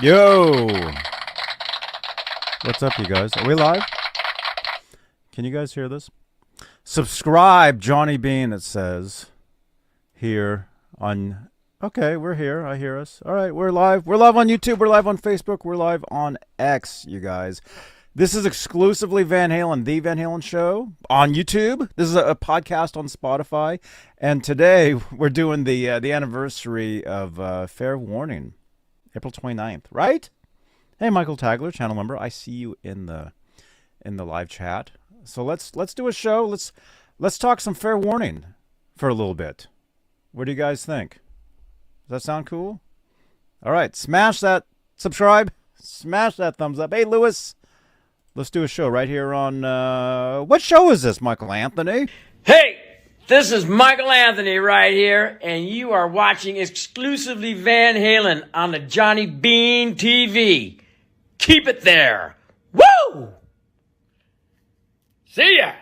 Yo! What's up, you guys? Are we live? Can you guys hear this? Subscribe, Johnny Beane, it says. Here on... Okay, we're here. I hear us. All right, we're live. We're live on YouTube. We're live on Facebook. We're live on X, you guys. This is Exclusively Van Halen, The Van Halen Show on YouTube. This is a podcast on Spotify. And today we're doing the anniversary of Fair Warning, April 29th, right? Hey, Michael Tagler, channel member. I see you in the live chat. So let's do a show. Let's talk some Fair Warning for a little bit. What do you guys think? Does that sound cool? All right, smash that subscribe. Smash that thumbs up. Hey, Lewis. Let's do a show right here on, what show is this, Michael Anthony? Hey, this is Michael Anthony right here, and you are watching Exclusively Van Halen on the Johnny Beane TV. Keep it there. Woo! See ya!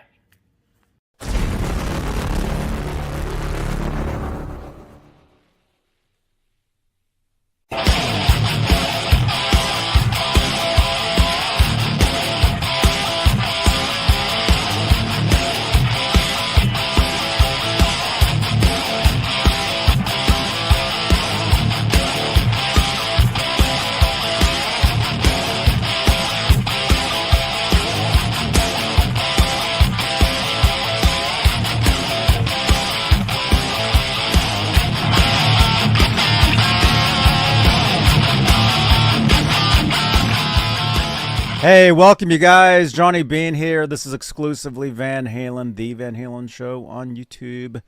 Hey, welcome you guys. Johnny Beane here. This is Exclusively Van Halen, The Van Halen Show on YouTube.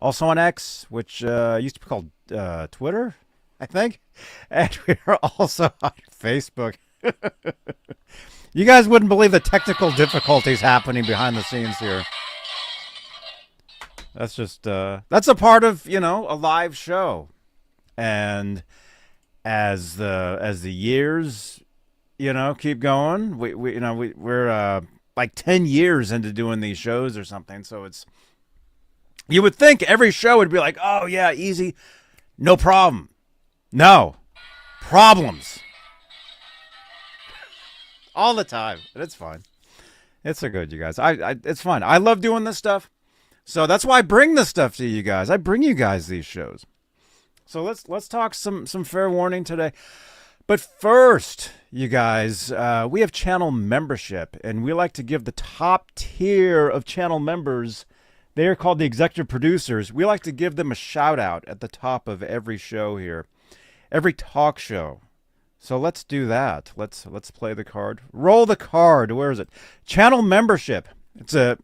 Also on X, which used to be called Twitter, I think. And we are also on Facebook. You guys wouldn't believe the technical difficulties happening behind the scenes here. That's just, that's a part of, a live show. And as the years... keep going. We're like 10 years into doing these shows or something. So you would think every show would be like, oh yeah, easy, no problem. No, problems all the time. And it's fine. It's so good, you guys. It's fun. I love doing this stuff. So that's why I bring this stuff to you guys. I bring you guys these shows. So let's talk some Fair Warning today. But first, you guys, we have channel membership, and we like to give the top tier of channel members, they are called the executive producers, we like to give them a shout out at the top of every show here, every talk show. So let's do that. Let's play the card. Roll the card. Where is it? Channel membership. It's a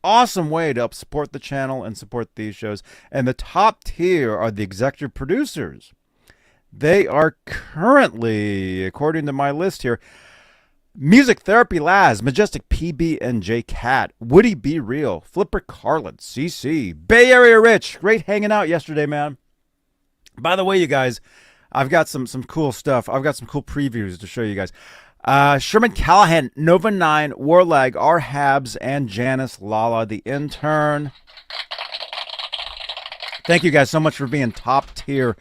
awesome way to help support the channel and support these shows. And the top tier are the executive producers. They are currently, according to my list here, Music Therapy Laz, Majestic PB and J Cat, Woody Be Real, Flipper Carlin, CC, Bay Area Rich. Great hanging out yesterday, man. By the way, you guys, I've got some cool stuff. I've got some cool previews to show you guys. Sherman Callahan, Nova 9, Warlag, R. Habs, and Janice Lala, the intern. Thank you guys so much for being top tier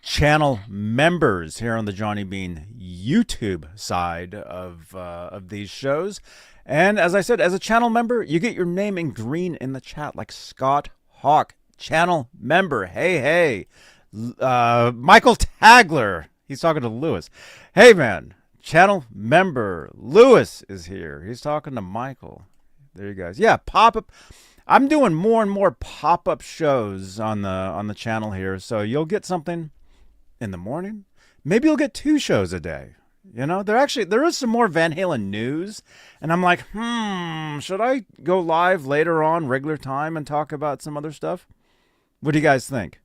channel members here on the Johnny Beane YouTube side of these shows. And as I said, as a channel member, you get your name in green in the chat, like Scott Hawk, channel member. Hey. Michael Tagler, he's talking to Lewis. Hey, man, channel member Lewis is here. He's talking to Michael. There you guys. Yeah, pop-up. I'm doing more and more pop-up shows on the channel here, so you'll get something in the morning. Maybe you'll get 2 shows a day. There is some more Van Halen news, and I'm like, should I go live later on, regular time, and talk about some other stuff? What do you guys think?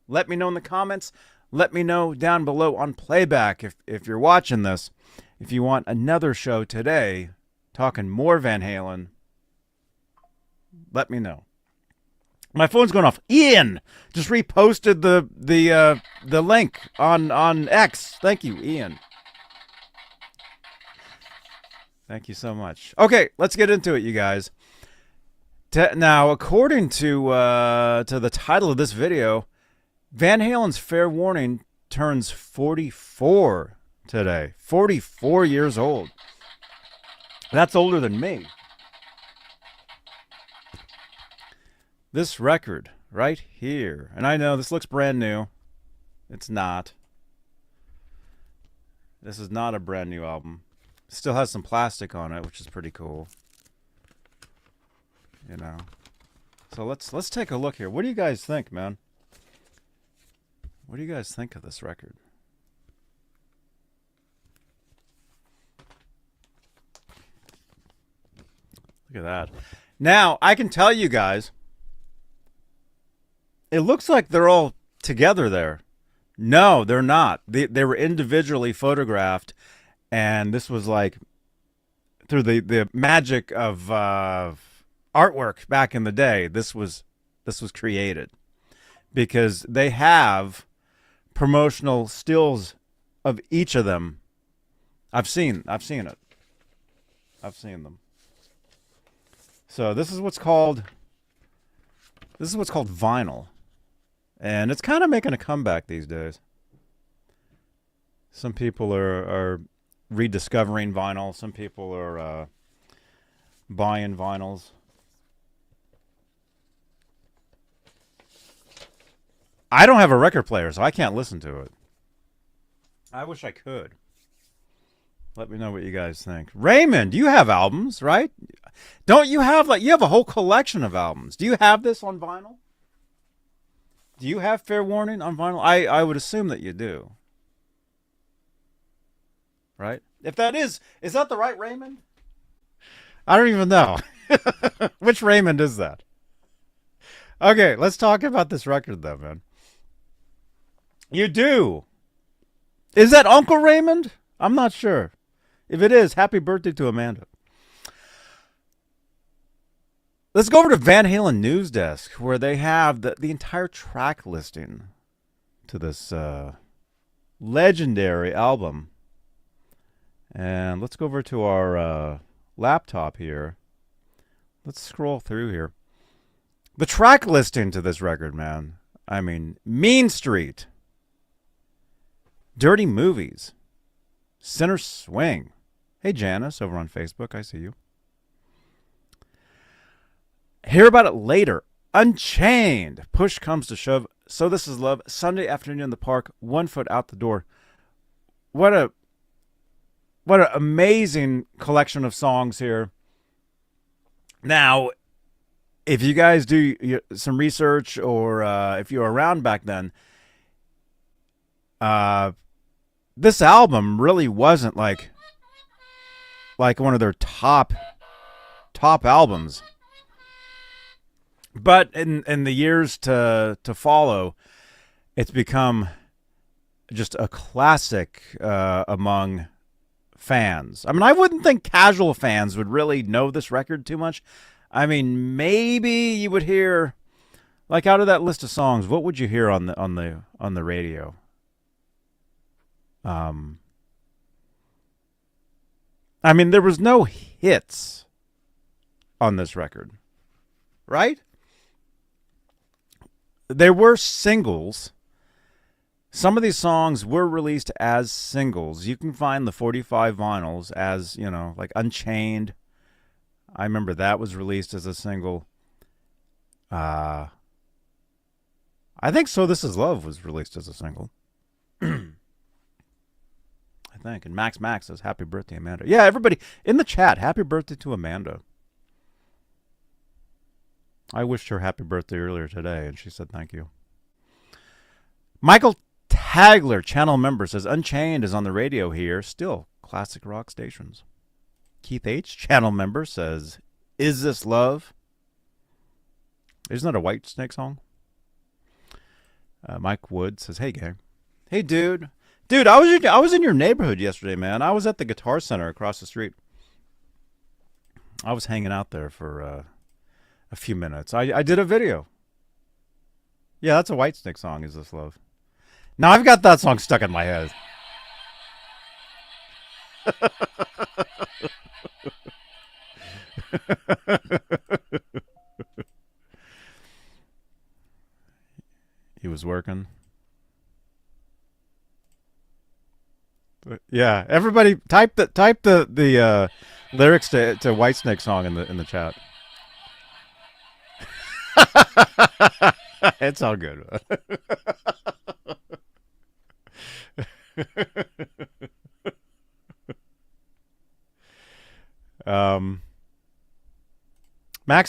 Let me know in the comments. Let me know down below on playback if you're watching this. If you want another show today, talking more Van Halen, let me know. My phone's going off. Ian just reposted the link on X. Thank you, Ian. Thank you so much. Okay, let's get into it, you guys. Now, according to the title of this video, Van Halen's Fair Warning turns 44 today. 44 years old. That's older than me. This record right here. And I know this looks brand new. It's not. This is not a brand new album. Still has some plastic on it, which is pretty cool. You know. So let's take a look here. What do you guys think, man? What do you guys think of this record? Look at that. Now, I can tell you guys, it looks like they're all together there. No, they're not. They were individually photographed, and this was like through the magic of artwork back in the day. This was created because they have promotional stills of each of them. I've seen it. I've seen them. So this is what's called vinyl. And it's kind of making a comeback these days. Some people are rediscovering vinyl. Some people are buying vinyls. I don't have a record player, so I can't listen to it. I wish I could. Let me know what you guys think. Raymond, you have albums, right? Don't you have you have a whole collection of albums? Do you have this on vinyl? Do you have Fair Warning on vinyl? I would assume that you do. Right? If that is that the right Raymond? I don't even know. Which Raymond is that? Okay, let's talk about this record though, man. You do. Is that Uncle Raymond? I'm not sure. If it is, happy birthday to Amanda. Let's go over to Van Halen News Desk, where they have the entire track listing to this legendary album. And let's go over to our laptop here. Let's scroll through here. The track listing to this record, man. I mean, Mean Street, Dirty Movies, Center Swing. Hey, Janice, over on Facebook. I see you. Hear About It Later. Unchained. Push Comes to Shove. So This Is Love. Sunday Afternoon in the Park. 1 Foot Out the Door. What an amazing collection of songs here. Now, if you guys do some research, or if you were around back then, this album really wasn't like one of their top albums. But in the years to follow, it's become just a classic among fans. I mean, I wouldn't think casual fans would really know this record too much. I mean, maybe you would hear, like, out of that list of songs, what would you hear on the radio? I mean, there was no hits on this record, right? There were singles. Some of these songs were released as singles. You can find the 45 vinyls as, like Unchained. I remember that was released as a single. I think So This Is Love was released as a single. I think. And Max says, happy birthday, Amanda. Yeah, everybody in the chat, happy birthday to Amanda. I wished her happy birthday earlier today, and she said thank you. Michael Tagler, channel member, says, Unchained is on the radio here. Still, classic rock stations. Keith H., channel member, says, Is This Love? Isn't that a Whitesnake song? Mike Wood says, hey, gang. Hey, dude. Dude, I was in your neighborhood yesterday, man. I was at the Guitar Center across the street. I was hanging out there for a few minutes. I did a video. Yeah, that's a Whitesnake song, Is This Love? Now I've got that song stuck in my head. He was working. Yeah, everybody type the lyrics to Whitesnake song in the chat. It's all good.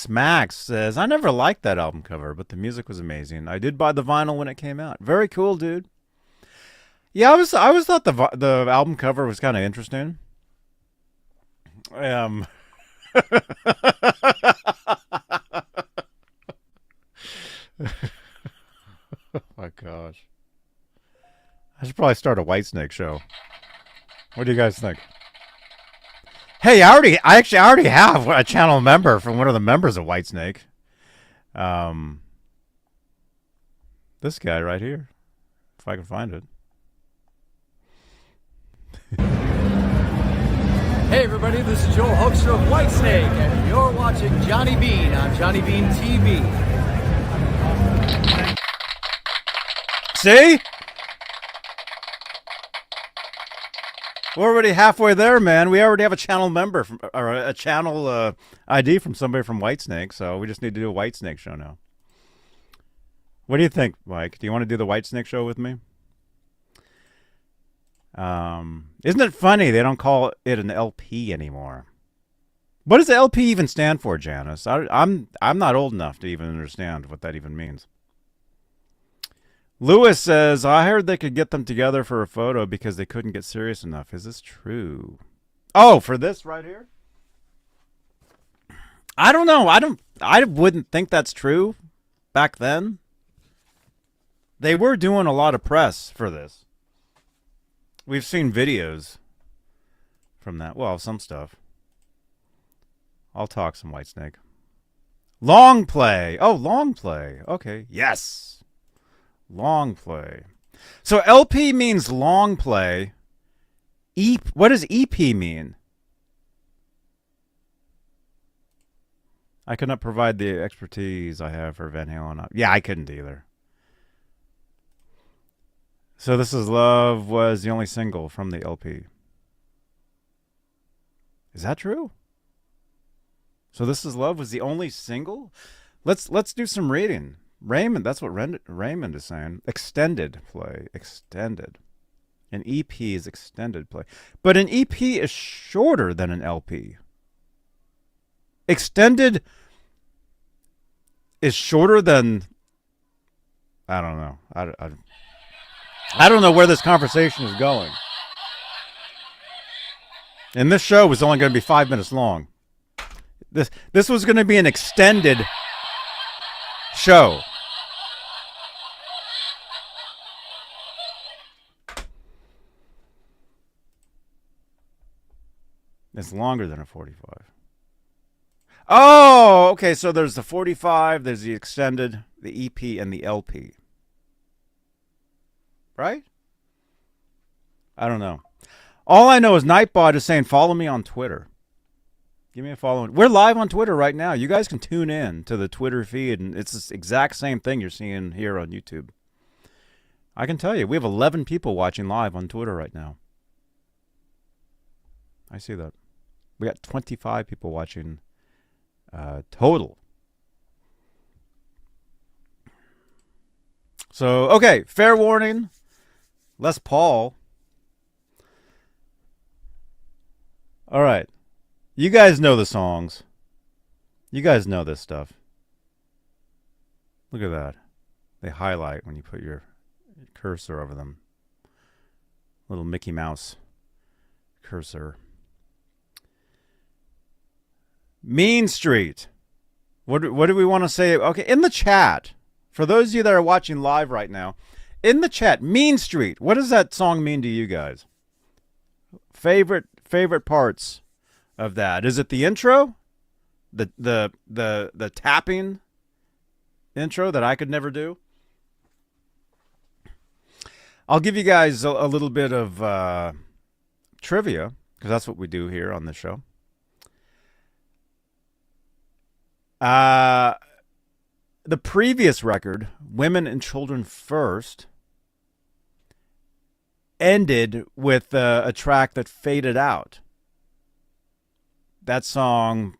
Max says, I never liked that album cover, but the music was amazing. I did buy the vinyl when it came out. Very cool, dude. Yeah, I always thought the album cover was kind of interesting. Oh my gosh. I should probably start a Whitesnake show. What do you guys think? Hey, I already have a channel member from one of the members of Whitesnake. This guy right here, if I can find it. Hey everybody, this is Joel Hoekstra of Whitesnake, and you're watching Johnny Beane on Johnny Beane TV. See? We're already halfway there, man. We already have a channel member or a channel ID from somebody from Whitesnake, so we just need to do a Whitesnake show now. What do you think, Mike? Do you want to do the Whitesnake show with me? Isn't it funny they don't call it an LP anymore? What does LP even stand for, Janice? I'm not old enough to even understand what that even means. Lewis says, I heard they could get them together for a photo because they couldn't get serious enough. Is this true? Oh, for this right here? I don't know. I wouldn't think that's true back then. They were doing a lot of press for this. We've seen videos from that. Well, some stuff. I'll talk some Whitesnake. Long play. Oh, long play. Okay. Yes. Long play. So LP means long play. What does EP mean? I could not provide the expertise I have for Van Halen. Yeah, I couldn't either. So This Is Love was the only single from the LP. Is that true? So This Is Love was the only single? Let's do some reading. Raymond, that's what Raymond is saying. Extended play. Extended. An EP is extended play. But an EP is shorter than an LP. Extended is shorter than... I don't know. I don't know where this conversation is going. And this show was only going to be 5 minutes long. This was going to be an extended show. It's longer than a 45. Oh, okay. So there's the 45, there's the extended, the EP, and the LP. Right? I don't know. All I know is Nightbot is saying, follow me on Twitter. Give me a follow. We're live on Twitter right now. You guys can tune in to the Twitter feed, and it's the exact same thing you're seeing here on YouTube. I can tell you, we have 11 people watching live on Twitter right now. I see that. We got 25 people watching total. So, okay, fair warning. Les Paul. All right. You guys know the songs. You guys know this stuff. Look at that. They highlight when you put your cursor over them. Little Mickey Mouse cursor. Mean Street. What do we want to say? Okay, in the chat, for those of you that are watching live right now, in the chat, Mean Street. What does that song mean to you guys? Favorite parts of that? Is it the intro? The tapping intro that I could never do? I'll give you guys a little bit of trivia, because that's what we do here on this show. The previous record, Women and Children First, ended with a track that faded out. That song,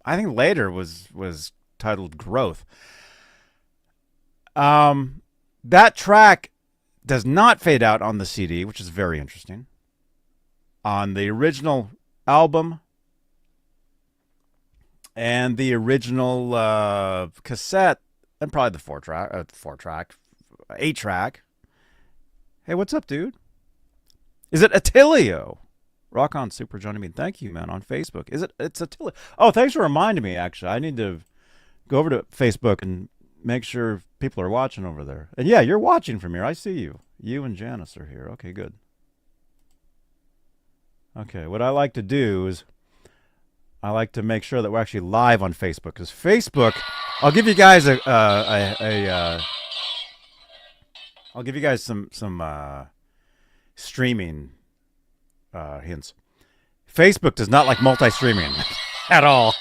I think later was titled Growth. That track does not fade out on the CD, which is very interesting. On the original album and the original cassette, and probably the 8-track. Hey, what's up, dude? Is it Attilio? Rock on, Super Johnny Beane. Thank you, man, on Facebook. It's Attilio? Oh, thanks for reminding me, actually. I need to go over to Facebook and make sure people are watching over there. And yeah, you're watching from here. I see you. You and Janice are here. Okay, good. Okay, what I like to do is I like to make sure that we're actually live on Facebook, because Facebook, I'll give you guys I'll give you guys some streaming hints. Facebook does not like multi-streaming at all.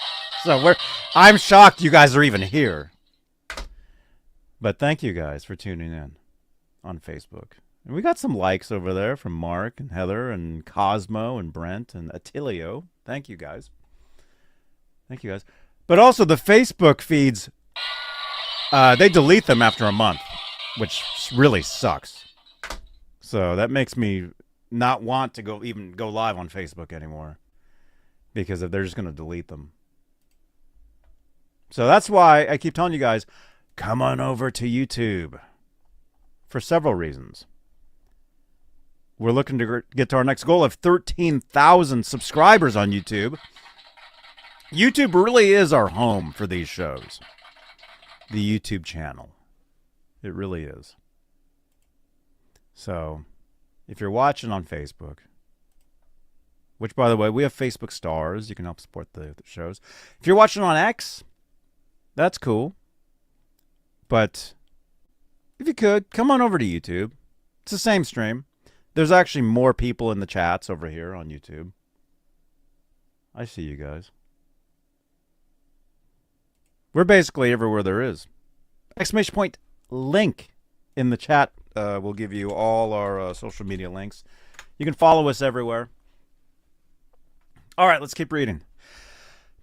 So I'm shocked you guys are even here. But thank you guys for tuning in on Facebook. And we got some likes over there from Mark and Heather and Cosmo and Brent and Attilio. Thank you guys. Thank you guys. But also the Facebook feeds, they delete them after a month, which really sucks. So that makes me not want to go live on Facebook anymore, because if they're just going to delete them. So that's why I keep telling you guys, come on over to YouTube for several reasons. We're looking to get to our next goal of 13,000 subscribers on YouTube. YouTube really is our home for these shows. The YouTube channel. It really is. So, if you're watching on Facebook, which, by the way, we have Facebook stars. You can help support the shows. If you're watching on X, that's cool. But if you could, come on over to YouTube. It's the same stream. There's actually more people in the chats over here on YouTube. I see you guys. We're basically everywhere there is. Exclamation point link in the chat will give you all our social media links. You can follow us everywhere. All right, let's keep reading.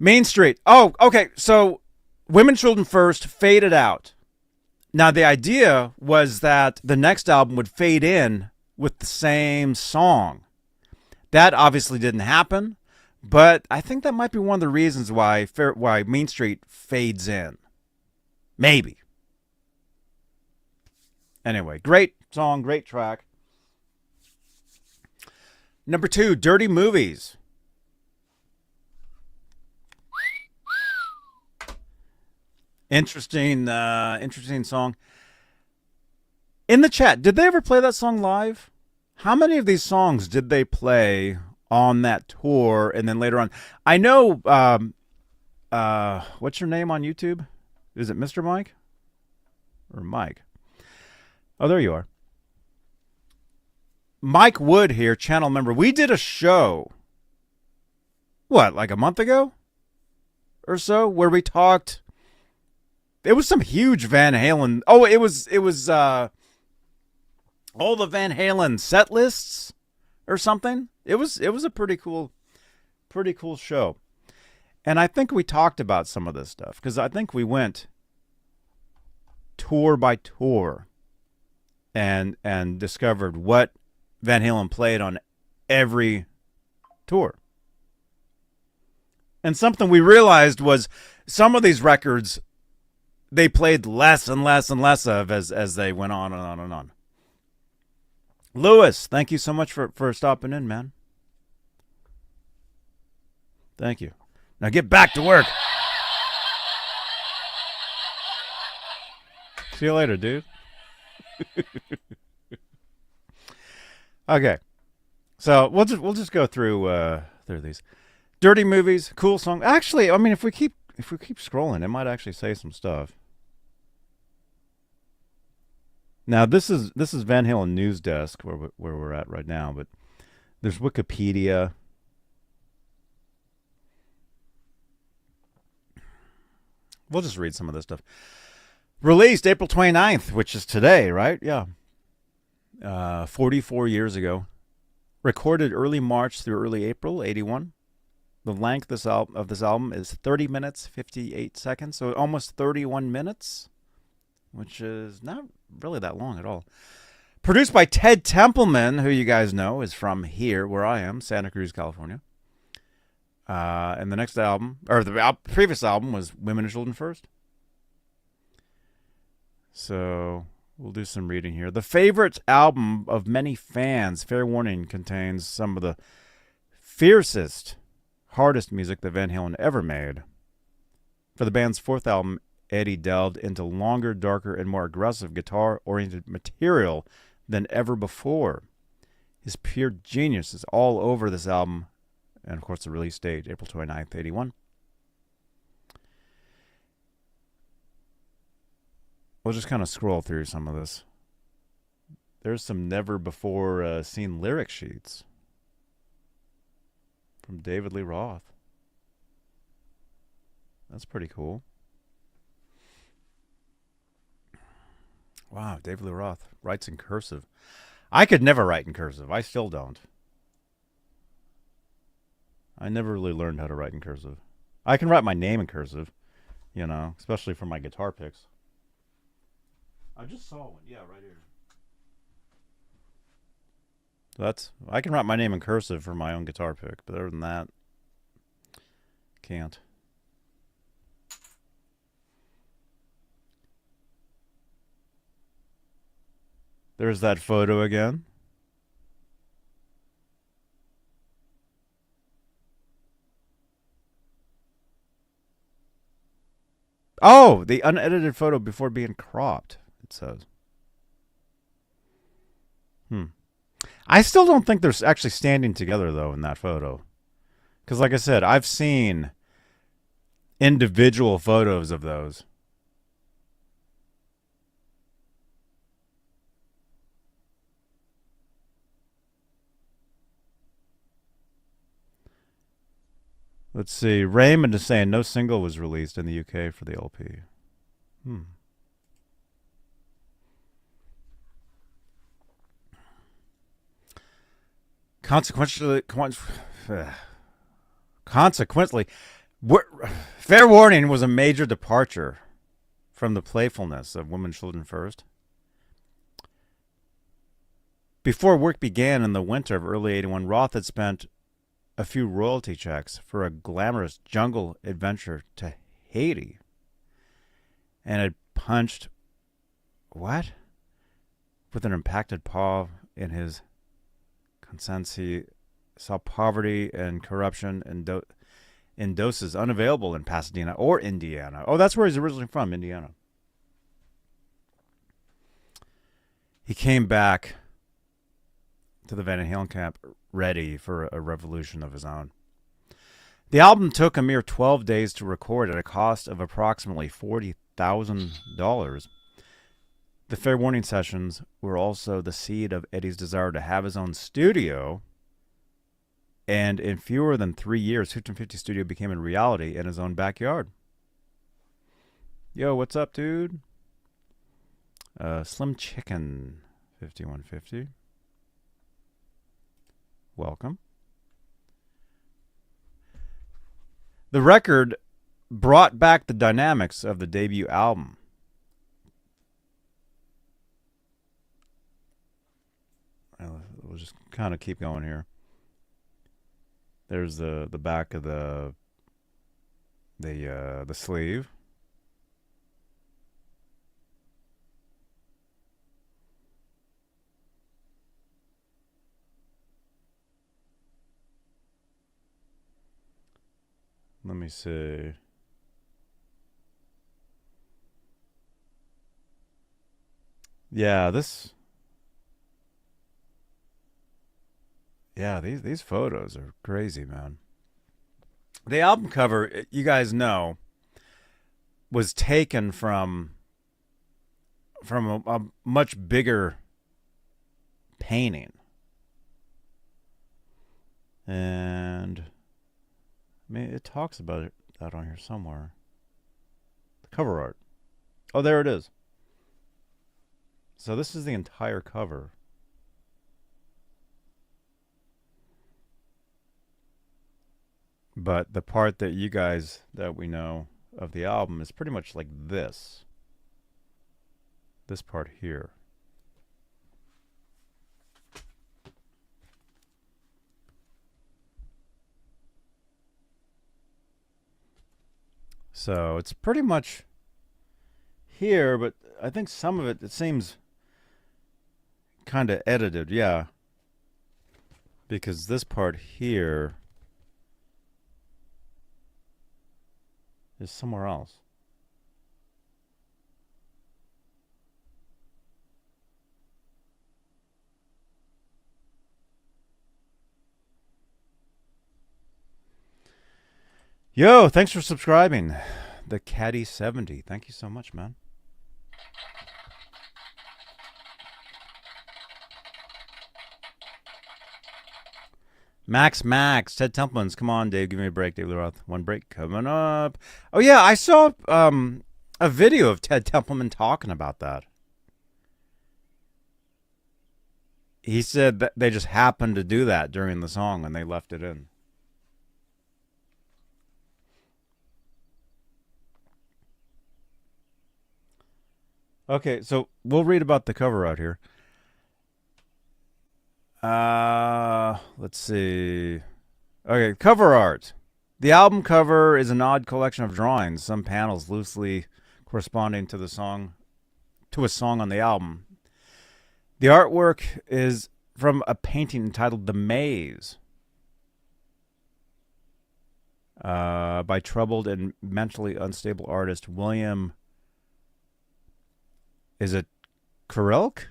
Main Street. Oh, okay. So Women, Children First faded out. Now, the idea was that the next album would fade in with the same song. That obviously didn't happen, but I think that might be one of the reasons why Main Street fades in. Maybe. Anyway, great song, great track. Number 2, Dirty Movies. Interesting song. In the chat, did they ever play that song live? How many of these songs did they play on that tour and then later on? I know, what's your name on YouTube? Is it Mr. Mike? Or Mike? Oh, there you are. Mike Wood here, channel member. We did a show, like a month ago or so, where we talked. It was some huge Van Halen. Oh, it was all the Van Halen set lists or something. It was a pretty cool show. And I think we talked about some of this stuff, because I think we went tour by tour and discovered what Van Halen played on every tour. And something we realized was some of these records they played less and less and less of as they went on and on and on. Lewis, thank you so much for stopping in, man. Thank you. Now get back to work. See you later, dude. Okay. So we'll just go through these. Dirty Movies, cool song. Actually, I mean, if we keep scrolling, it might actually say some stuff. Now this is Van Halen News Desk where we're at right now, but there's Wikipedia. We'll just read some of this stuff. Released April 29th, which is today, right? Yeah. 44 years ago. Recorded early March through early April, 81. The length of this album is 30 minutes, 58 seconds, so almost 31 minutes, which is not really that long at all. Produced by Ted Templeman, who you guys know is from here, where I am, Santa Cruz, California. And the next album, or the previous album, was Women and Children First. So we'll do some reading here. The favorite album of many fans, fair warning, contains some of the fiercest, hardest music that Van Halen ever made. For the band's fourth album, Eddie delved into longer, darker, and more aggressive guitar-oriented material than ever before. His pure genius is all over this album, and of course the release date, April 29th, 81. We'll just kind of scroll through some of this. There's some never-before-seen lyric sheets from David Lee Roth. That's pretty cool. Wow, David Lee Roth writes in cursive. I could never write in cursive. I still don't. I never really learned how to write in cursive. I can write my name in cursive, you know, especially for my guitar picks. I just saw one. Yeah, right here. I can write my name in cursive for my own guitar pick, but other than that, can't. There's that photo again. Oh, the unedited photo before being cropped, it says. I still don't think they're actually standing together, though, in that photo. Because, like I said, I've seen individual photos of those. Let's see. Raymond is saying no single was released in the UK for the LP. Consequently, Fair Warning was a major departure from the playfulness of Women, Children First. Before work began in the winter of early 81, Roth had spent a few royalty checks for a glamorous jungle adventure to Haiti and had punched with an impacted paw in his conscience. He saw poverty and corruption in doses unavailable in Pasadena or Indiana. Oh, that's where he's originally from, Indiana. He came back to the Van Halen camp ready for a revolution of his own. The album took a mere 12 days to record at a cost of approximately $40,000. The Fair Warning sessions were also the seed of Eddie's desire to have his own studio, and in fewer than 3 years, 1550 Studio became a reality in his own backyard. Yo, what's up, dude? Slim Chicken 5150. Welcome. The record brought back the dynamics of the debut album. We'll just kind of keep going here. There's the back of the sleeve. Let me see. Yeah, these photos are crazy, man. The album cover, you guys know, was taken from a much bigger painting. And I mean, it talks about that on here somewhere. The cover art. Oh, there it is. So this is the entire cover. But the part that you guys, that we know of the album is pretty much like this. This part here. So it's pretty much here, but I think some of it seems kind of edited, yeah. Because this part here is somewhere else. Yo, thanks for subscribing. The Caddy 70. Thank you so much, man. Max, Ted Templeman's. Come on, Dave. Give me a break, Dave Roth. One break coming up. Oh, yeah, I saw a video of Ted Templeman talking about that. He said that they just happened to do that during the song and they left it in. Okay, so we'll read about the cover out here. Let's see. Okay, cover art. The album cover is an odd collection of drawings, some panels loosely corresponding to a song on the album. The artwork is from a painting entitled "The Maze" by troubled and mentally unstable artist William. Is it Kurelk?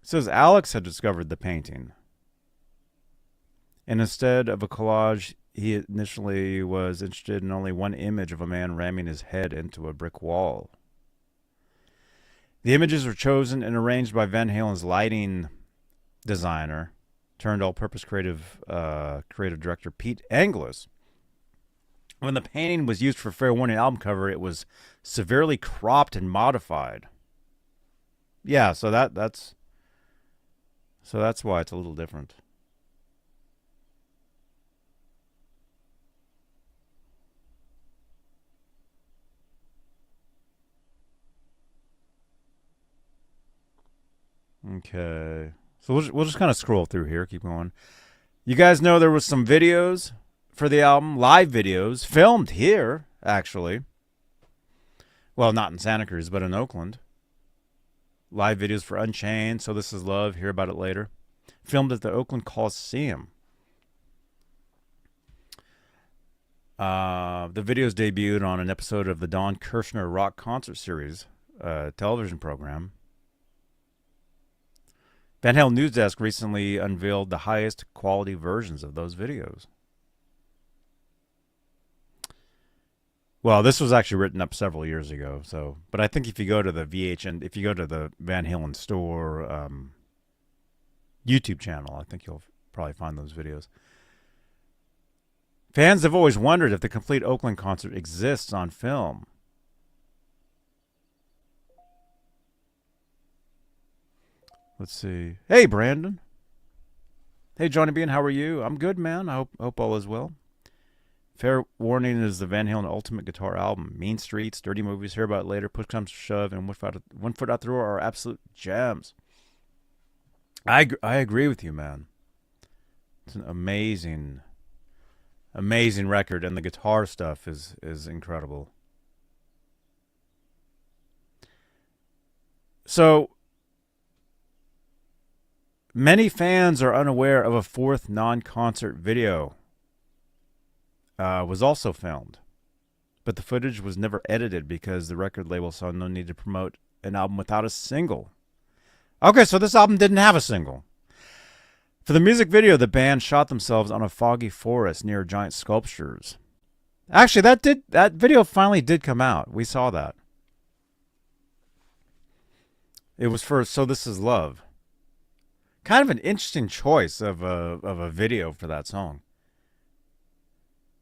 It says Alex had discovered the painting. And instead of a collage, he initially was interested in only one image of a man ramming his head into a brick wall. The images were chosen and arranged by Van Halen's lighting designer, turned all-purpose creative director Pete Anglis. When the painting was used for Fair Warning album cover, it was severely cropped and modified. Yeah, so that's why it's a little different. Okay. So we'll just kind of scroll through here, keep going. You guys know there was some videos for the album, live videos, filmed here, actually. Well, not in Santa Cruz, but in Oakland. Live videos for Unchained, So This Is Love, hear about it later. Filmed at the Oakland Coliseum. The videos debuted on an episode of the Don Kirshner Rock Concert Series television program. Van Halen News Desk recently unveiled the highest quality versions of those videos. Well, this was actually written up several years ago, but I think if you go to the if you go to the Van Halen store YouTube channel, I think you'll probably find those videos. Fans have always wondered if the complete Oakland concert exists on film. Let's see. Hey, Brandon. Hey, Johnny Beane, how are you? I'm good, man. I hope all is well. Fair Warning is the Van Halen Ultimate Guitar album. Mean Streets, Dirty Movies, Hear About It Later, Push Comes to Shove, and One Foot Out the Door are absolute gems. I agree with you, man. It's an amazing record, and the guitar stuff is incredible. So, many fans are unaware of a fourth non-concert video was also filmed. But the footage was never edited because the record label saw no need to promote an album without a single. Okay, so this album didn't have a single. For the music video, the band shot themselves on a foggy forest near giant sculptures. Actually, that video finally did come out. We saw that. It was for So This Is Love. Kind of an interesting choice of a video for that song.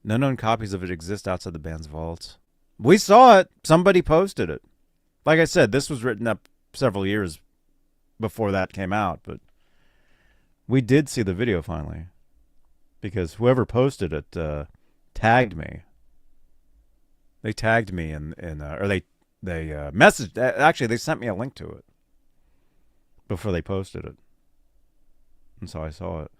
No known copies of it exist outside the band's vaults. We saw it. Somebody posted it. Like I said, this was written up several years before that came out, but we did see the video finally because whoever posted it tagged me. They tagged me or they messaged. Actually, they sent me a link to it before they posted it, and so I saw it.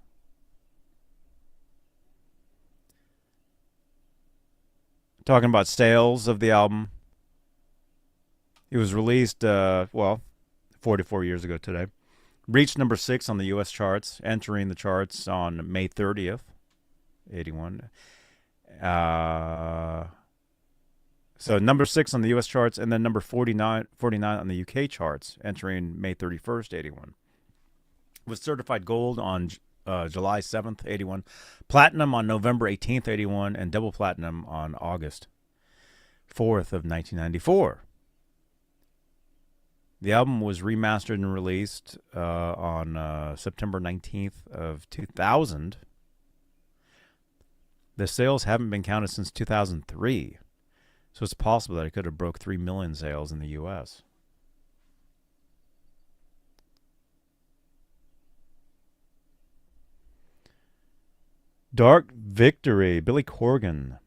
Talking about sales of the album. It was released, 44 years ago today. Reached number 6 on the U.S. charts, entering the charts on May 30th, 81. So number 6 on the U.S. charts, and then number 49 on the UK charts, entering May 31st, 81. Was certified gold on July 7th, 81. Platinum on November 18th, 81. And double platinum on August 4th of 1994. The album was remastered and released on September 19th of 2000. The sales haven't been counted since 2003. So it's possible that it could have broke 3 million sales in the U.S. Dark Victory. Billy Corgan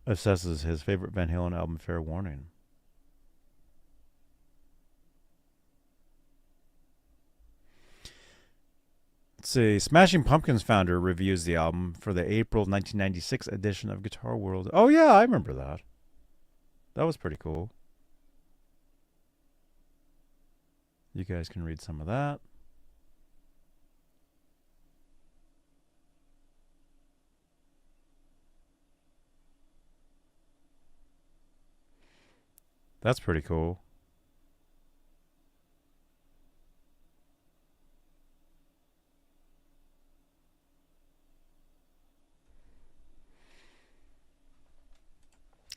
assesses his favorite Van Halen album, Fair Warning. Let's see. Smashing Pumpkins founder reviews the album for the April 1996 edition of Guitar World. Oh, yeah, I remember that. That was pretty cool. You guys can read some of that. That's pretty cool.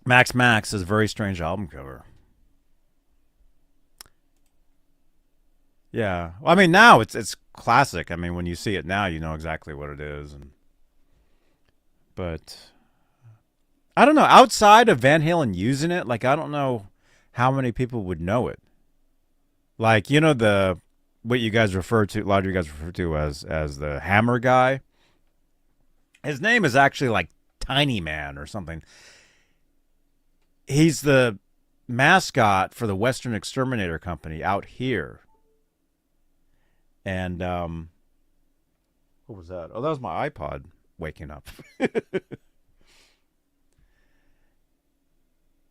Max is a very strange album cover. Yeah. Well, I mean, now it's classic. I mean, when you see it now, you know exactly what it is. But I don't know. Outside of Van Halen using it, like, I don't know how many people would know it. Like, you know, what you guys refer to, a lot of you guys refer to as the Hammer guy. His name is actually like Tiny Man or something. He's the mascot for the Western Exterminator Company out here. And what was that? Oh, that was my iPod waking up.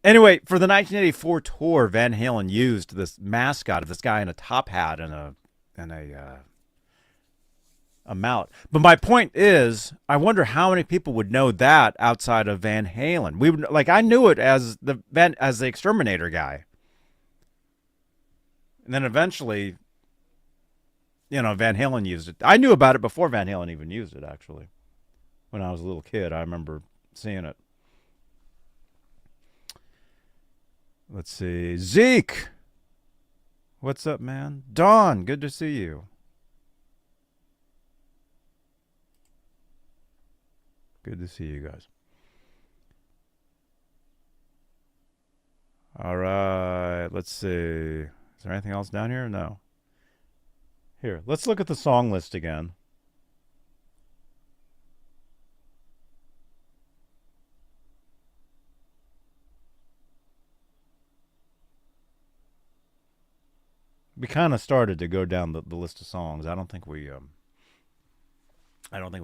Anyway, for the 1984 tour, Van Halen used this mascot of this guy in a top hat and a mallet. But my point is, I wonder how many people would know that outside of Van Halen. We would, like, I knew it as the Exterminator guy, and then eventually, you know, Van Halen used it. I knew about it before Van Halen even used it. Actually, when I was a little kid, I remember seeing it. Let's see. Zeke! What's up, man? Don, good to see you. Good to see you guys. All right. Let's see. Is there anything else down here? No. Here, let's look at the song list again. We kind of started to go down the list of songs. I don't think we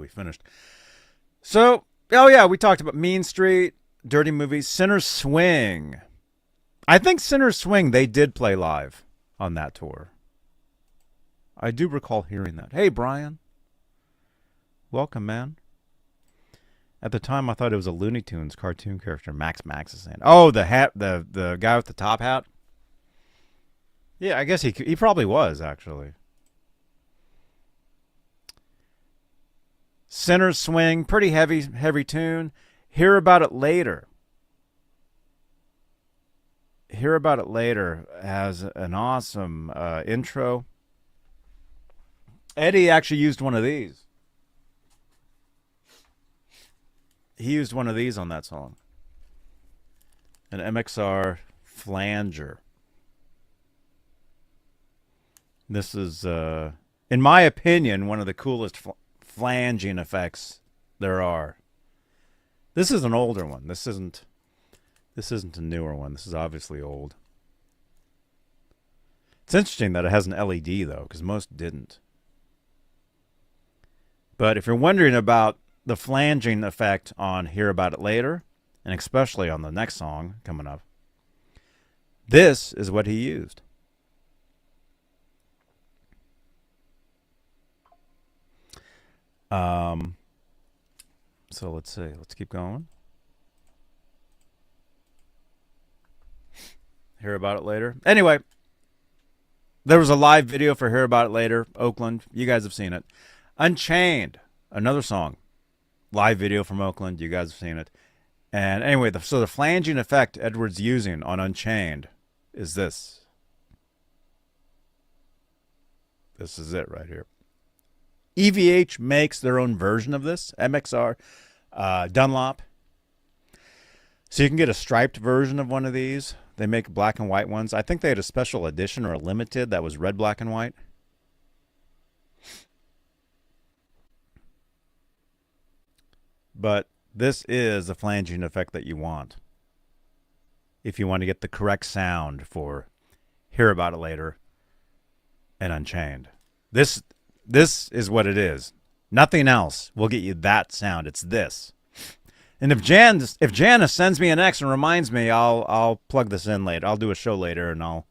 finished. So, oh yeah, we talked about Mean Street, Dirty Movies, Sinner's Swing. I think Sinner's Swing they did play live on that tour. I do recall hearing that. Hey, Brian. Welcome, man. At the time, I thought it was a Looney Tunes cartoon character, Max is saying. Oh, the hat, the guy with the top hat. Yeah, I guess he probably was, actually. Sinner's Swing, pretty heavy tune. Hear About It Later. Hear About It Later has an awesome intro. Eddie actually used one of these. He used one of these on that song. An MXR flanger. This is, in my opinion, one of the coolest flanging effects there are. This is an older one. This isn't a newer one. This is obviously old. It's interesting that it has an LED, though, because most didn't. But if you're wondering about the flanging effect on Hear About It Later, and especially on the next song coming up, this is what he used. So let's see. Let's keep going. Hear About It Later. Anyway, there was a live video for Hear About It Later, Oakland. You guys have seen it. Unchained, another song. Live video from Oakland. You guys have seen it. And anyway, so the flanging effect Edward's using on Unchained is this. This is it right here. EVH makes their own version of this. MXR, Dunlop. So you can get a striped version of one of these. They make black and white ones. I think they had a special edition or a limited that was red, black, and white. But this is the flanging effect that you want if you want to get the correct sound for Hear About It Later and Unchained. This is what it is. Nothing else will get you that sound. It's this. And if Janice sends me an X and reminds me, I'll plug this in later. I'll do a show later and I'll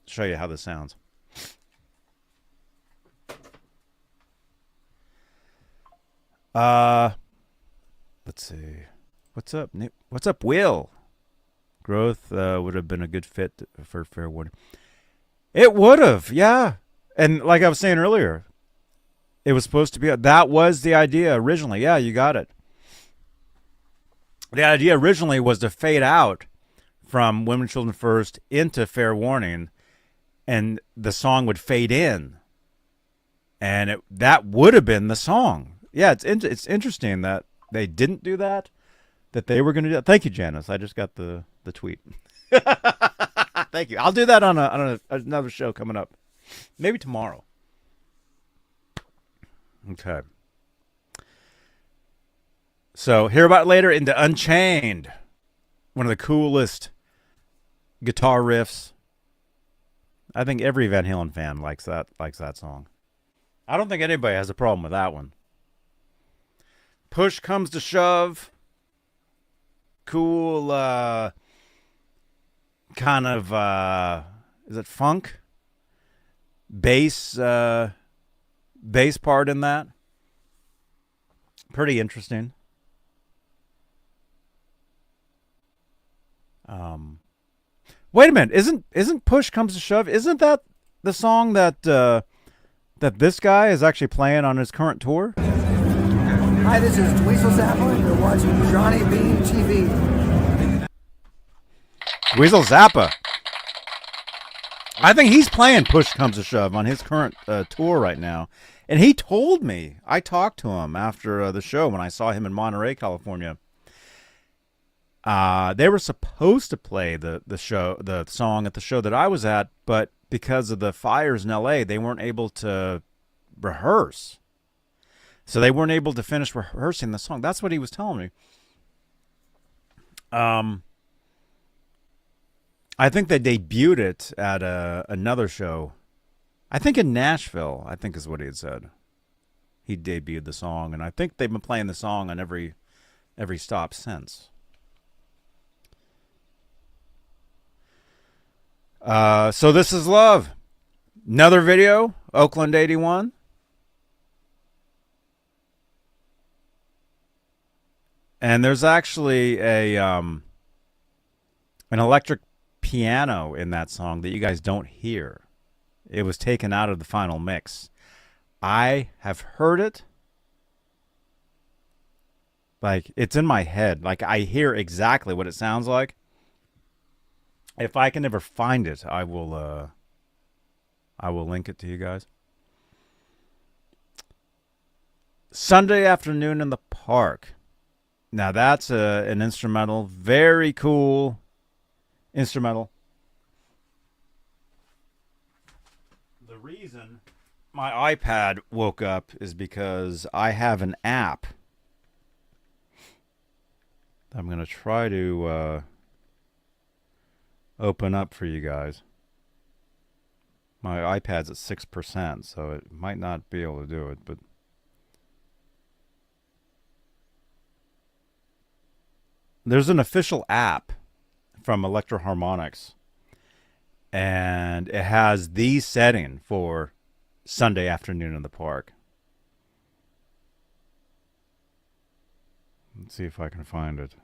show you how this sounds. Let's see. What's up, Nick? What's up, Will? Growth would have been a good fit for Fair Warning. It would have, yeah. And like I was saying earlier, it was supposed to be, that was the idea originally. Yeah, you got it. The idea originally was to fade out from Women, Children First into Fair Warning, and the song would fade in. And that would have been the song. Yeah, it's interesting that they didn't do that, that they were going to do that. Thank you, Janice. I just got the tweet. Thank you. I'll do that on another show coming up. Maybe tomorrow. Okay. So, Hear About It Later into Unchained. One of the coolest guitar riffs. I think every Van Halen fan likes that song. I don't think anybody has a problem with that one. Push Comes to Shove. Cool, kind of, is it funk? Bass part in that. Pretty interesting. Wait a minute, isn't Push Comes to Shove? Isn't that the song that that this guy is actually playing on his current tour? Hi, this is Dweezil Zappa. You're watching Johnny Beane TV. Dweezil Zappa. I think he's playing Push Comes to Shove on his current tour right now. And he told me, I talked to him after the show when I saw him in Monterey, California. They were supposed to play the song at the show that I was at, but because of the fires in LA, they weren't able to rehearse. So they weren't able to finish rehearsing the song. That's what he was telling me. I think they debuted it at another show. I think in Nashville, I think is what he had said. He debuted the song, and I think they've been playing the song on every stop since. So This Is Love. Another video, Oakland 81. And there's actually an electric piano in that song that you guys don't hear. It was taken out of the final mix. I have heard it. Like, it's in my head. Like, I hear exactly what it sounds like. If I can ever find it, I will link it to you guys. Sunday Afternoon in the Park. Now that's an instrumental, very cool. instrumental. The reason my iPad woke up is because I have an app I'm going to try to open up for you guys. My iPad's at 6%, so it might not be able to do it, but there's an official app from Electro-Harmonix, and it has the setting for Sunday afternoon in the park. Let's see if I can find it.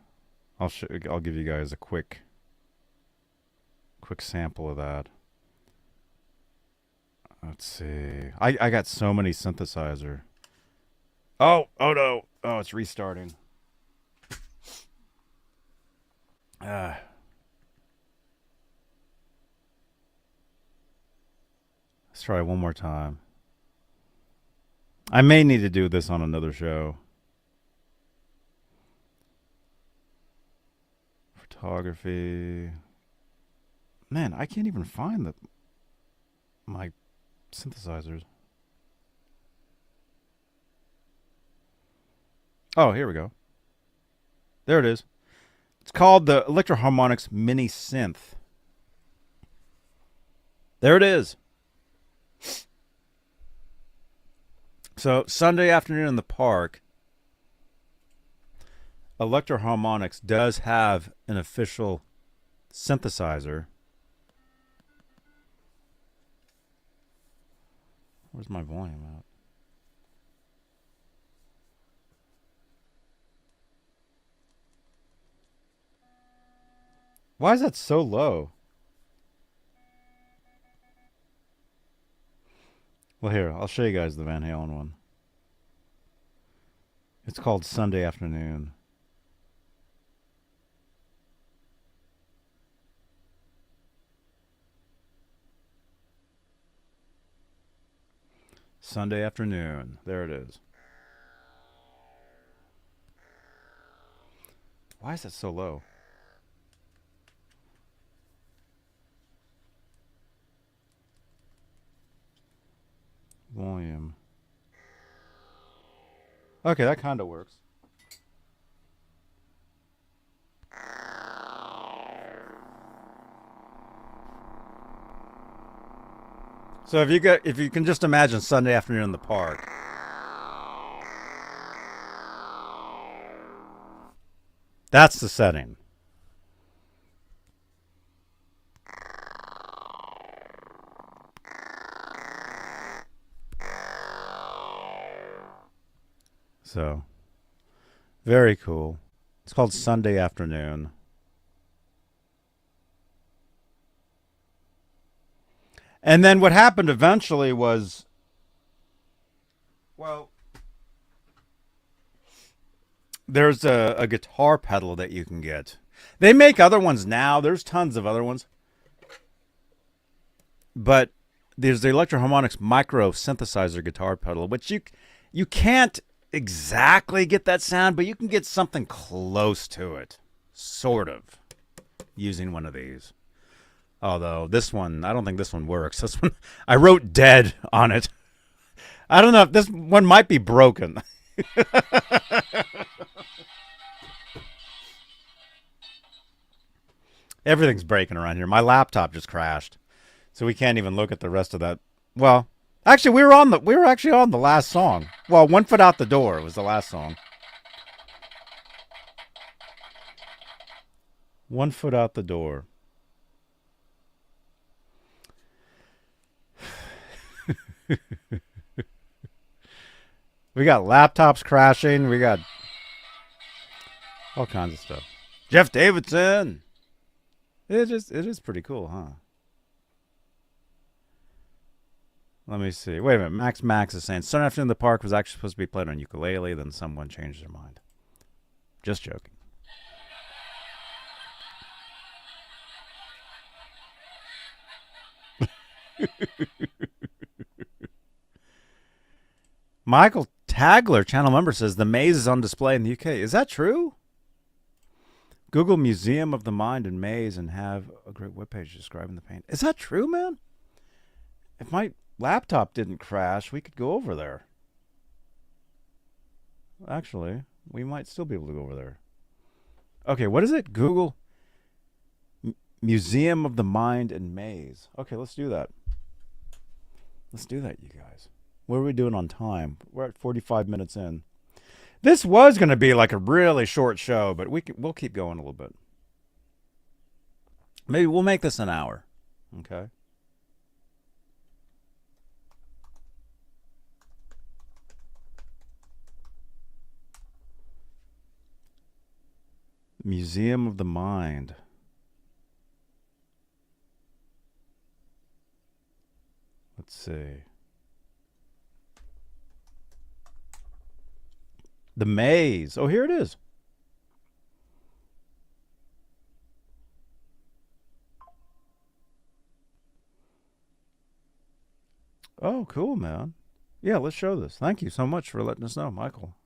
I'll give you guys a quick sample of that. Let's see. I got so many synthesizer. Oh no. Oh, it's restarting. Let's try one more time. I may need to do this on another show. Photography. Man, I can't even find my synthesizers. Oh, here we go. There it is. It's called the Electro-Harmonix Mini Synth. There it is. So, Sunday afternoon in the park, Electro-Harmonix does have an official synthesizer. Where's my volume at? Why is that so low? Well, here, I'll show you guys the Van Halen one. It's called Sunday Afternoon. Sunday Afternoon. There it is. Why is it so low? Volume. Okay, that kind of works. So if you can just imagine Sunday afternoon in the park. That's the setting. So, very cool. It's called Sunday Afternoon. And then what happened eventually was, well, there's a guitar pedal that you can get. They make other ones now. There's tons of other ones. But there's the Electro-Harmonix micro synthesizer guitar pedal, which you can't exactly get that sound, but you can get something close to it, sort of, using one of these. Although this one, I don't think this one works. This one, I wrote dead on it. I don't know if this one might be broken. Everything's breaking around here. My laptop just crashed, so we can't even look at the rest of that. Well, actually, we were actually on the last song. Well, 1 Foot Out the Door was the last song. 1 Foot Out the Door. We got laptops crashing. We got all kinds of stuff. Jeff Davidson. It is pretty cool, huh? Let me see. Wait a minute. Max is saying Sunday Afternoon in the Park was actually supposed to be played on ukulele, then someone changed their mind. Just joking. Michael Tagler, channel member, says the maze is on display in the UK. Is that true? Google Museum of the Mind and Maze and have a great webpage describing the paint. Is that true, man? If my laptop didn't crash, we could go over there. Actually, we might still be able to go over there. Okay, what is it? Google Museum of the Mind and Maze. Okay, let's do that. Let's do that, you guys. What are we doing on time? We're at 45 minutes in. This was going to be like a really short show, but we'll keep going a little bit. Maybe we'll make this an hour. Okay. Museum of the Mind. Let's see. The Maze. Oh, here it is. Oh, cool, man. Yeah, let's show this. Thank you so much for letting us know, Michael.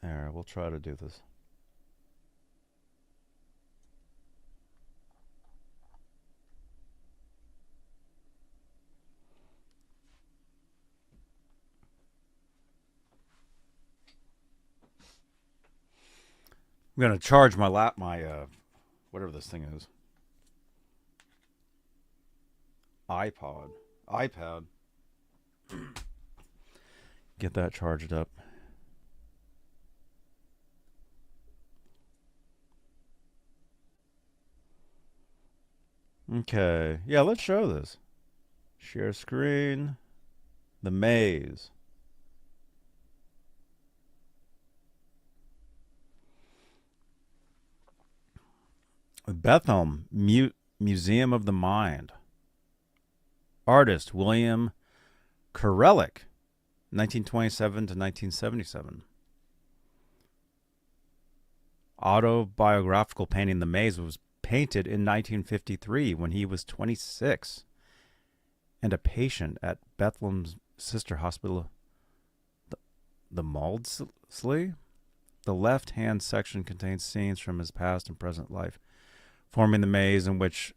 There, we'll try to do this. I'm gonna charge my whatever this thing is. iPad. Get that charged up. Okay. Yeah, let's show this. Share screen. The Maze. Bethlehem Museum of the Mind. Artist William Kurelic, 1927 to 1977. Autobiographical painting The Maze was painted in 1953 when he was 26 and a patient at Bethlehem's sister hospital, the Maudsley. The left-hand section contains scenes from his past and present life, forming the maze in which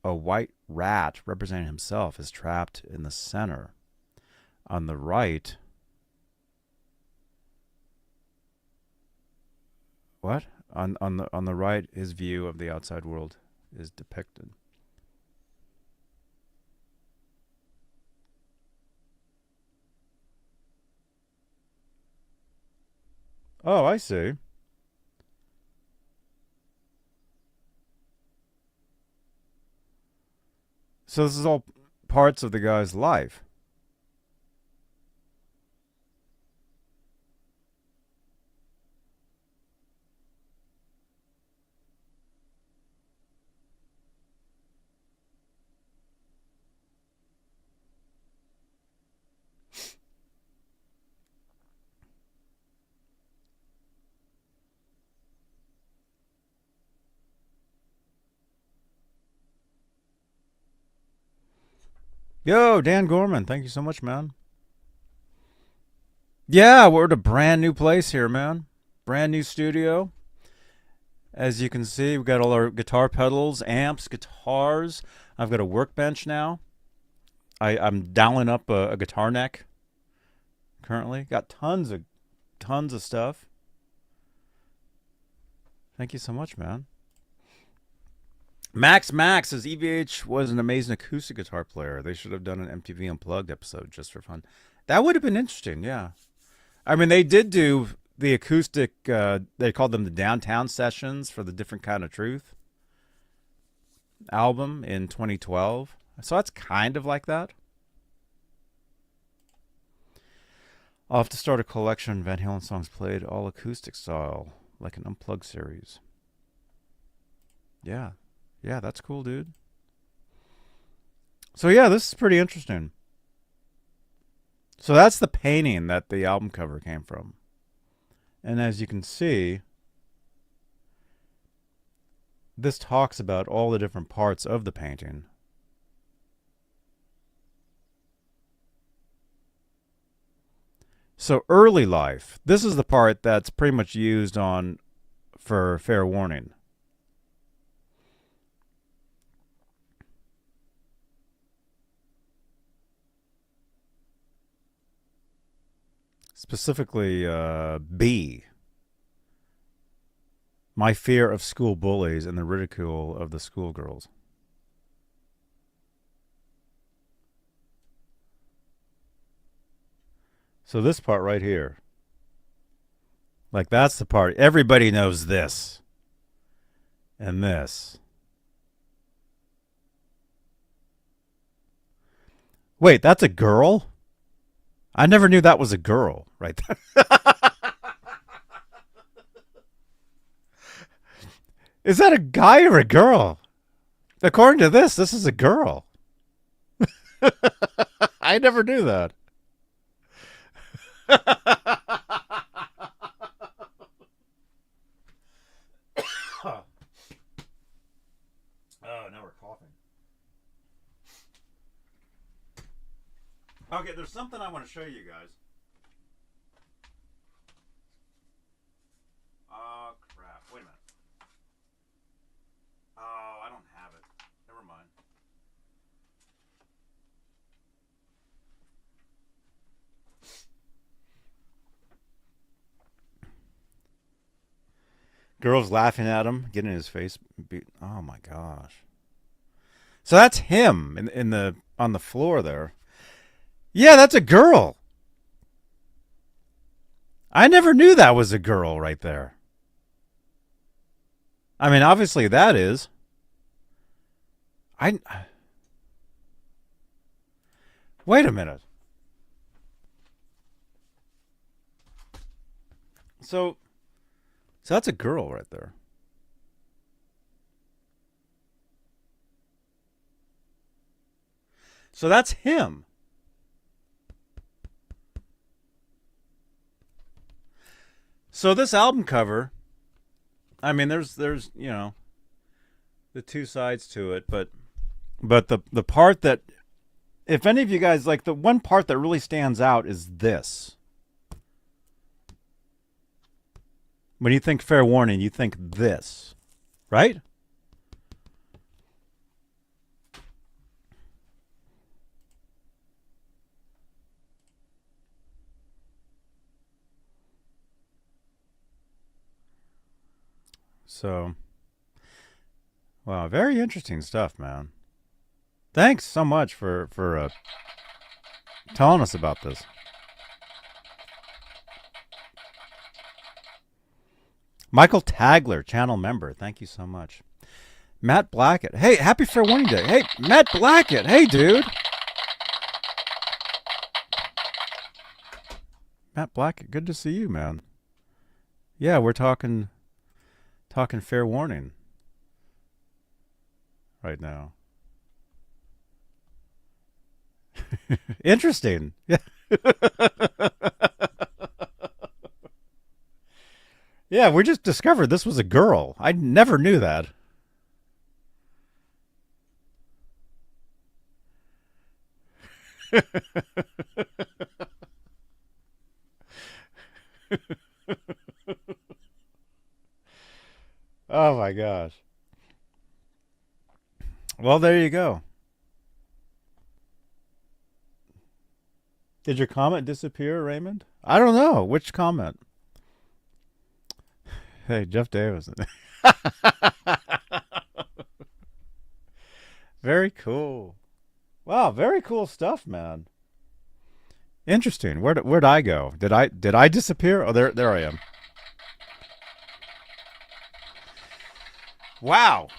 a white rat representing himself is trapped in the center. On the right, what? On the right, his view of the outside world is depicted. Oh, I see. So this is all parts of the guy's life. Yo, Dan Gorman, thank you so much, man. Yeah, we're at a brand new place here, man. Brand new studio. As you can see, we've got all our guitar pedals, amps, guitars. I've got a workbench now. I'm dialing up a guitar neck currently. Got tons of stuff. Thank you so much, man. Max says EVH was an amazing acoustic guitar player. They should have done an MTV Unplugged episode just for fun. That would have been interesting, yeah. I mean, they did do the acoustic, they called them the Downtown Sessions for the Different Kind of Truth album in 2012. So that's kind of like that. I'll have to start a collection of Van Halen songs played all acoustic style, like an Unplugged series. Yeah. Yeah, that's cool, dude. So yeah, this is pretty interesting. So that's the painting that the album cover came from. And as you can see, this talks about all the different parts of the painting. So early life. This is the part that's pretty much used on for fair warning. Specifically, B. My fear of school bullies and the ridicule of the schoolgirls. So this part right here. Like, that's the part. Everybody knows this. And this. Wait, that's a girl? I never knew that was a girl right there. Is that a guy or a girl? According to this is a girl. I never knew that. Oh, now we're coughing. Okay, there's something I want to show you guys. Oh, crap. Wait a minute. Oh, I don't have it. Never mind. Girls laughing at him, getting his face beat. Oh my gosh. So that's him in the on the floor there. Yeah, that's a girl. I never knew that was a girl right there. I mean, obviously that is. Wait a minute. So that's a girl right there. So that's him. So this album cover, I mean, there's you know, the two sides to it, but the part that, if any of you guys, like, the one part that really stands out is this. When you think fair warning, you think this, right? So, wow, very interesting stuff, man. Thanks so much for telling us about this. Michael Tagler, channel member. Thank you so much. Matt Blackett. Hey, happy Fair Warning Day. Hey, Matt Blackett. Hey, dude. Matt Blackett, good to see you, man. Yeah, we're talking fair warning right now. Interesting. Yeah. Yeah, we just discovered this was a girl. I never knew that. Oh my gosh. Well, there you go. Did your comment disappear, Raymond? I don't know. Which comment? Hey, Jeff Davis. Very cool. Wow, very cool stuff, man. Interesting. Where'd I go? Did I disappear? Oh, there I am. Wow.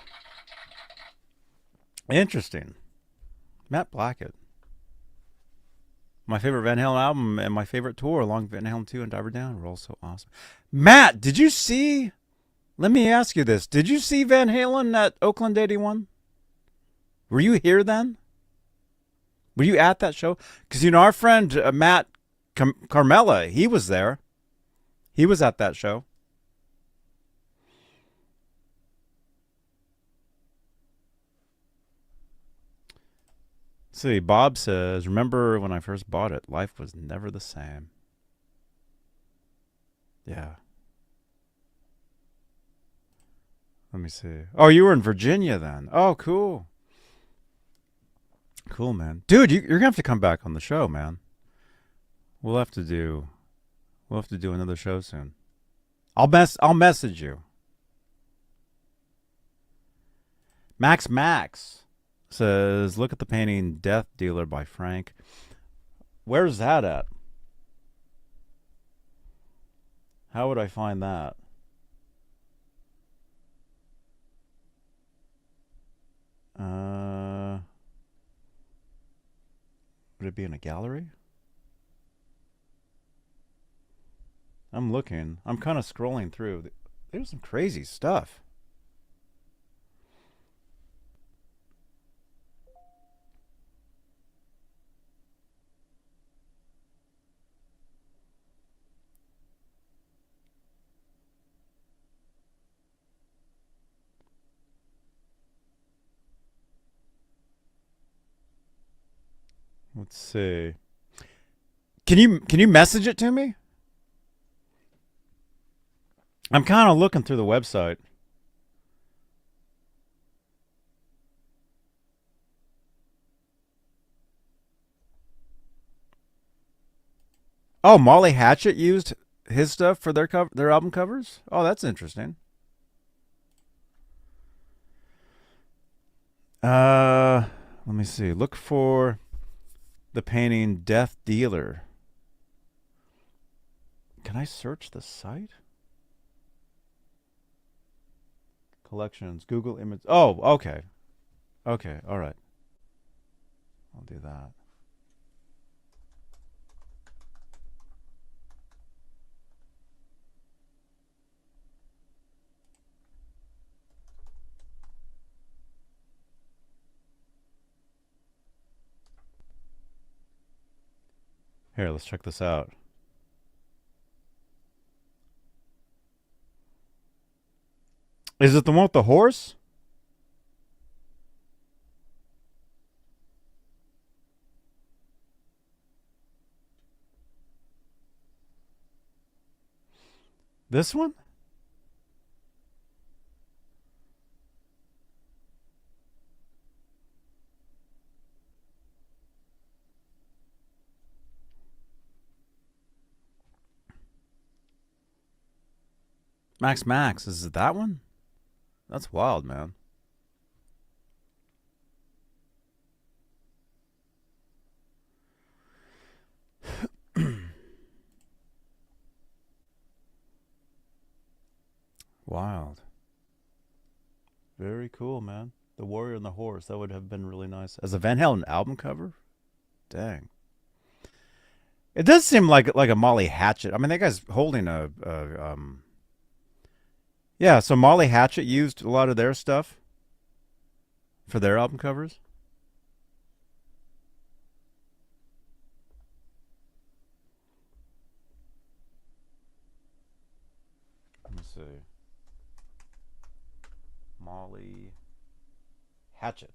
Interesting. Matt Blackett. My favorite Van Halen album and my favorite tour, along Van Halen 2 and Diver Down, were all so awesome. Matt, did you see... Let me ask you this. Did you see Van Halen at Oakland 81? Were you here then? Were you at that show? Because, you know, our friend Matt Carmella, he was there. He was at that show. See, Bob says, remember when I first bought it, life was never the same. Yeah. Let me see. Oh, you were in Virginia then. Oh, cool. Cool, man. Dude, you're gonna have to come back on the show, man. We'll have to do another show soon. I'll message you. Max says, look at the painting Death Dealer by Frank. Where's that at? How would I find that? Would it be in a gallery? I'm looking. I'm kind of scrolling through. There's some crazy stuff. Let's see. Can you message it to me? I'm kind of looking through the website. Oh, Molly Hatchet used his stuff for their album covers? Oh, that's interesting. Let me see. Look for the painting Death Dealer. Can I search the site? Collections, Google Image. Oh, okay. Okay, all right. I'll do that. Here, let's check this out. Is it the one with the horse? This one? Max, is it that one? That's wild, man. Wild. Very cool, man. The Warrior and the Horse. That would have been really nice. As a Van Halen album cover? Dang. It does seem like a Molly Hatchet. I mean, that guy's holding a yeah, so Molly Hatchet used a lot of their stuff for their album covers. Let me see. Molly Hatchet.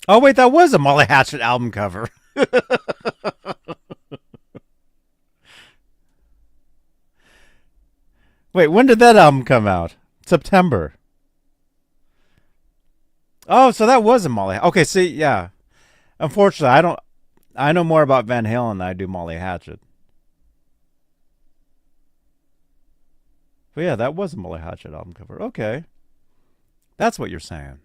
Oh, wait, that was a Molly Hatchet album cover. Wait, when did that album come out? September. Oh, so that was a Molly. Okay, see, yeah. Unfortunately, I know more about Van Halen than I do Molly Hatchet. But yeah, that was a Molly Hatchet album cover. Okay. That's what you're saying.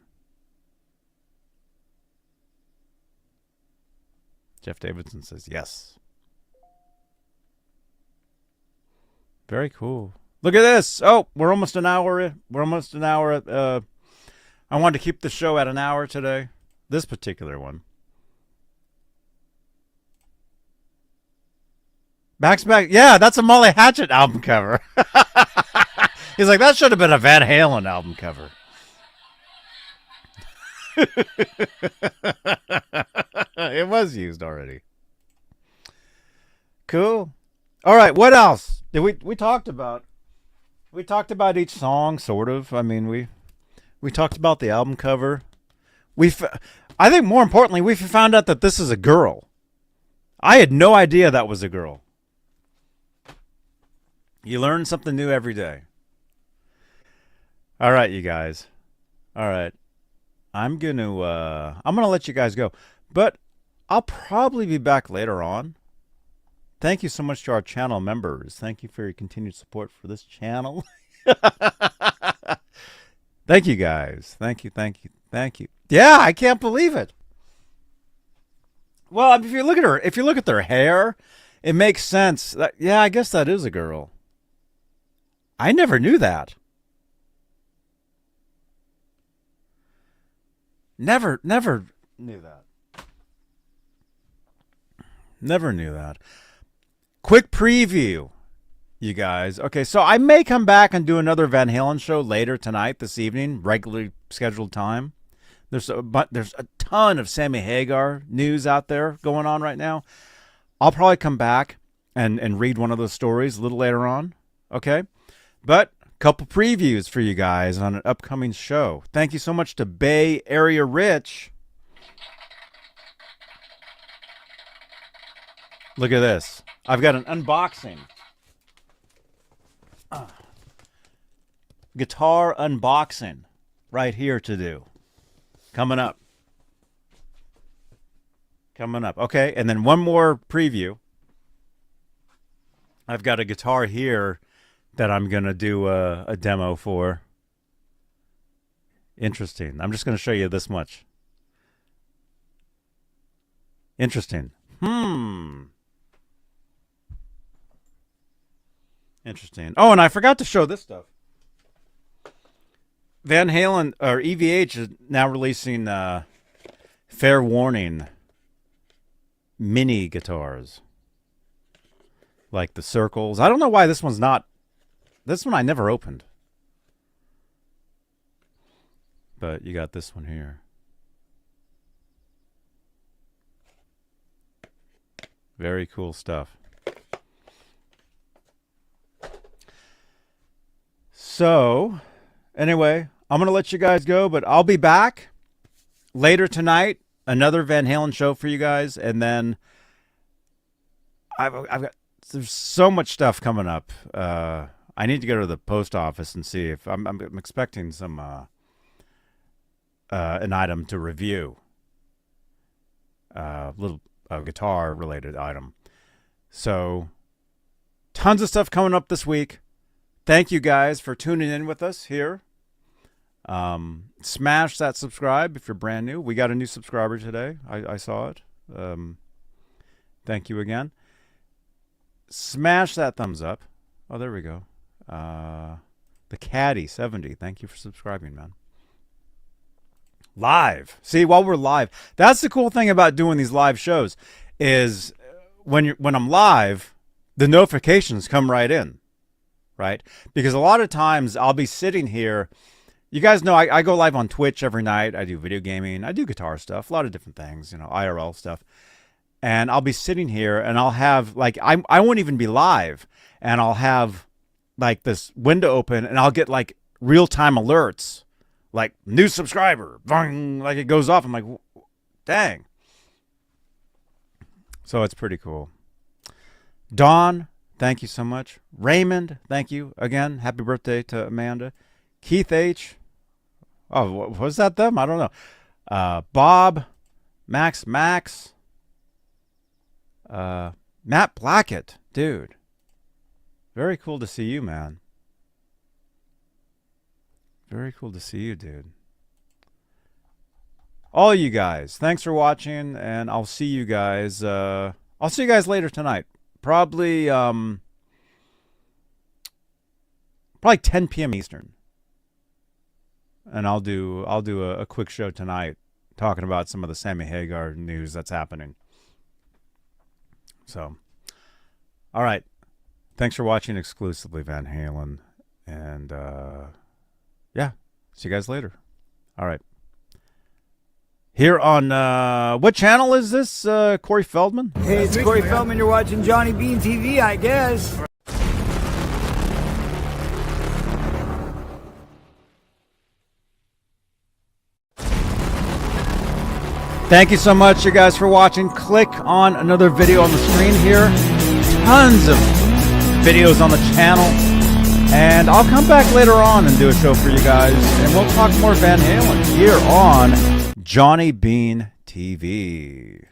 Jeff Davidson says yes. Very cool. Look at this. Oh, we're almost an hour. I wanted to keep the show at an hour today. This particular one. Back. Yeah, that's a Molly Hatchet album cover. He's like, that should have been a Van Halen album cover. It was used already. Cool. All right, what else? We talked about each song, sort of. I mean, we talked about the album cover. I think more importantly, we found out that this is a girl. I had no idea that was a girl. You learn something new every day. All right, you guys. All right. I'm gonna let you guys go. But I'll probably be back later on. Thank you so much to our channel members. Thank you for your continued support for this channel. Thank you guys. Thank you. Yeah, I can't believe it. Well, if you look at their hair, it makes sense. Yeah, I guess that is a girl. I never knew that. Never knew that. Never knew that. Quick preview, you guys. Okay, so I may come back and do another Van Halen show later tonight, this evening, regularly scheduled time. There's a ton of Sammy Hagar news out there going on right now. I'll probably come back and read one of those stories a little later on. Okay? But a couple previews for you guys on an upcoming show. Thank you so much to Bay Area Rich. Look at this. I've got an unboxing. Guitar unboxing right here to do. Coming up. Okay, and then one more preview. I've got a guitar here that I'm going to do a demo for. Interesting. I'm just going to show you this much. Interesting. Interesting. Oh, and I forgot to show this stuff. Van Halen, or EVH, is now releasing Fair Warning mini guitars. Like the circles. I don't know why this one's not. This one I never opened. But you got this one here. Very cool stuff. So, anyway, I'm going to let you guys go, but I'll be back later tonight. Another Van Halen show for you guys. And then there's so much stuff coming up. I need to go to the post office and see if I'm expecting some an item to review. Little guitar related item. So tons of stuff coming up this week. Thank you guys for tuning in with us here. Smash that subscribe if you're brand new. We got a new subscriber today. I saw it. Thank you again. Smash that thumbs up. Oh, there we go. The Caddy 70. Thank you for subscribing, man. Live. See, while we're live, that's the cool thing about doing these live shows is when I'm live, the notifications come right in, right? Because a lot of times I'll be sitting here. You guys know I go live on Twitch every night. I do video gaming. I do guitar stuff, a lot of different things, IRL stuff. And I'll be sitting here and I'll have I won't even be live, and I'll have like this window open and I'll get like real-time alerts, like new subscriber, bang, like it goes off. I'm like, dang. So it's pretty cool. Dawn, thank you so much. Raymond, thank you again. Happy birthday to Amanda. Keith H. Oh, was that them? I don't know. Bob, Max, Matt Blackett, dude. Very cool to see you, man. Very cool to see you, dude. All you guys, thanks for watching, and I'll see you guys. I'll see you guys later tonight. Probably 10 p.m. Eastern. And I'll do a quick show tonight talking about some of the Sammy Hagar news that's happening. So, all right. Thanks for watching Exclusively Van Halen. And, yeah. See you guys later. All right. Here on, what channel is this, Corey Feldman? Hey, it's Corey Feldman. You're watching Johnny Beane TV, I guess. Thank you so much, you guys, for watching. Click on another video on the screen here. Tons of videos on the channel. And I'll come back later on and do a show for you guys. And we'll talk more Van Halen here on Johnny Beane TV.